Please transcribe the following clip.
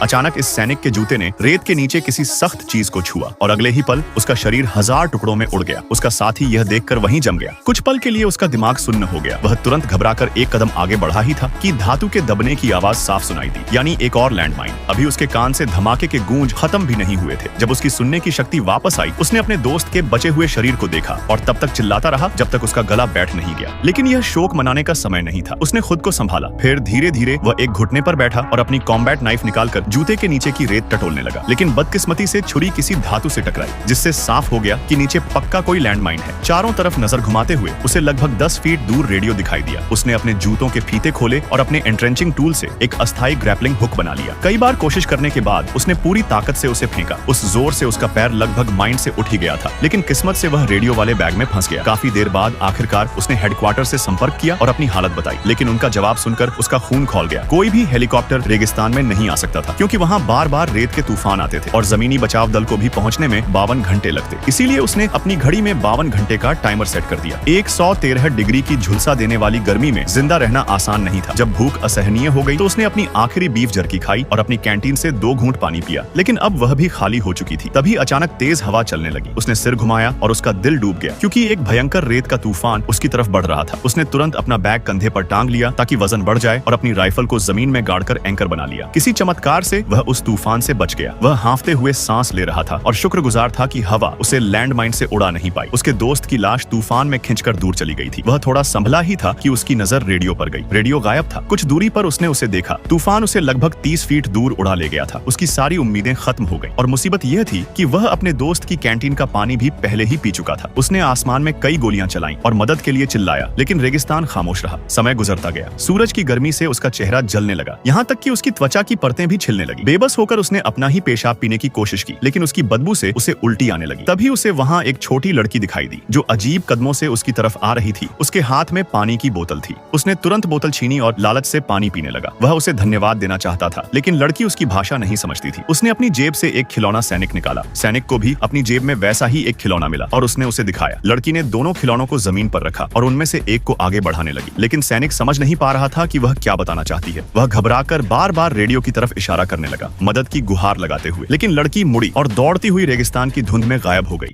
अचानक इस सैनिक के जूते ने रेत के नीचे किसी सख्त चीज को छुआ और अगले ही पल उसका शरीर 1000 टुकड़ों में उड़ गया। उसका साथी यह देखकर वहीं जम गया। कुछ पल के लिए उसका दिमाग सुन्न हो गया। वह तुरंत घबराकर एक कदम आगे बढ़ा ही था कि धातु के दबने की आवाज साफ सुनाई दी, यानी एक और लैंडमाइन। अभी उसके कान से धमाके के गूंज खत्म भी नहीं हुए थे। जब उसकी सुनने की शक्ति वापस आई, उसने अपने दोस्त के बचे हुए शरीर को देखा और तब तक चिल्लाता रहा जब तक उसका गला बैठ नहीं गया। लेकिन यह शोक मनाने का समय नहीं था। उसने खुद को संभाला, फिर धीरे धीरे वह एक घुटने पर बैठा और अपनी कॉम्बैट नाइफ निकालकर जूते के नीचे की रेत टटोलने लगा। लेकिन बदकिस्मती से छुरी किसी धातु से टकराई, जिससे साफ हो गया कि नीचे पक्का कोई लैंडमाइन है। चारों तरफ नजर घुमाते हुए उसे लगभग 10 फीट दूर रेडियो दिखाई दिया। उसने अपने जूतों के फीते खोले और अपने एंट्रेंचिंग टूल से एक अस्थायी ग्रैपलिंग हुक बना लिया। कई बार कोशिश करने के बाद उसने पूरी ताकत से उसे फेंका। उस जोर से उसका पैर लगभग माइंड से उठ ही गया था, लेकिन किस्मत से वह रेडियो वाले बैग में फंस गया। काफी देर बाद आखिरकार उसने हेडक्वार्टर से संपर्क किया और अपनी हालत बताई, लेकिन उनका जवाब सुनकर उसका खून खौल गया। कोई भी हेलीकॉप्टर रेगिस्तान में नहीं आ सकता था, क्योंकि वहाँ बार बार रेत के तूफान आते थे और जमीनी बचाव दल को भी पहुँचने में 52 घंटे लगते। इसीलिए उसने अपनी घड़ी में 52 घंटे का टाइमर सेट कर दिया। 113 डिग्री की झुलसा देने वाली गर्मी में जिंदा रहना आसान नहीं था। जब भूख असहनीय हो गई तो उसने अपनी आखिरी बीफ जर्की खाई और अपनी कैंटीन से 2 घूंट पानी पिया, लेकिन अब वह भी खाली हो चुकी थी। तभी अचानक तेज हवा चलने लगी। उसने सिर घुमाया और उसका दिल डूब गया, क्योंकि एक भयंकर रेत का तूफान उसकी तरफ बढ़ रहा था। उसने तुरंत अपना बैग कंधे पर टांग लिया ताकि वजन बढ़ जाए और अपनी राइफल को जमीन में गाड़कर एंकर बना लिया। किसी चमत्कार से वह उस तूफान से बच गया। वह हांफते हुए सांस ले रहा था और शुक्रगुजार था कि हवा उसे लैंडमाइन से उड़ा नहीं पाई। उसके दोस्त की लाश तूफान में खिंचकर दूर चली गई थी। वह थोड़ा संभला ही था कि उसकी नजर रेडियो पर गई। रेडियो गायब था। कुछ दूरी पर उसने उसे देखा। तूफान उसे लगभग 30 फीट दूर उड़ा ले गया था। उसकी सारी उम्मीदें खत्म हो गई और मुसीबत यह थी कि वह अपने दोस्त की कैंटीन का पानी भी पहले ही पी चुका था। उसने आसमान में कई गोलियां चलाईं और मदद के लिए चिल्लाया, लेकिन रेगिस्तान खामोश रहा। समय गुजरता गया। सूरज की गर्मी से उसका चेहरा जलने लगा, यहाँ तक कि उसकी त्वचा की परतें भी छिलने लगी। बेबस होकर उसने अपना ही पेशाब पीने की कोशिश की, लेकिन उसकी बदबू से उसे उल्टी आने लगी। तभी उसे वहाँ एक छोटी लड़की दिखाई दी, जो अजीब कदमों से उसकी तरफ आ रही थी। उसके हाथ में पानी की बोतल थी। उसने तुरंत बोतल छीनी और लालच से पानी पीने लगा। वह उसे धन्यवाद देना चाहता था, लेकिन लड़की उसकी भाषा नहीं समझती थी। उसने अपनी जेब से एक खिलौना सैनिक निकाला। सैनिक को भी अपनी जेब में वैसा ही एक खिलौना मिला और उसने उसे दिखाया। लड़की ने दोनों खिलौनों को जमीन पर रखा और उनमें से एक को आगे बढ़ाने लगी, लेकिन सैनिक समझ नहीं पा रहा था कि वह क्या बताना चाहती है। वह घबराकर बार बार रेडियो की तरफ इशारा करने लगा, मदद की गुहार लगाते हुए, लेकिन लड़की मुड़ी और दौड़ती हुई रेगिस्तान की धुंध में गायब हो गई।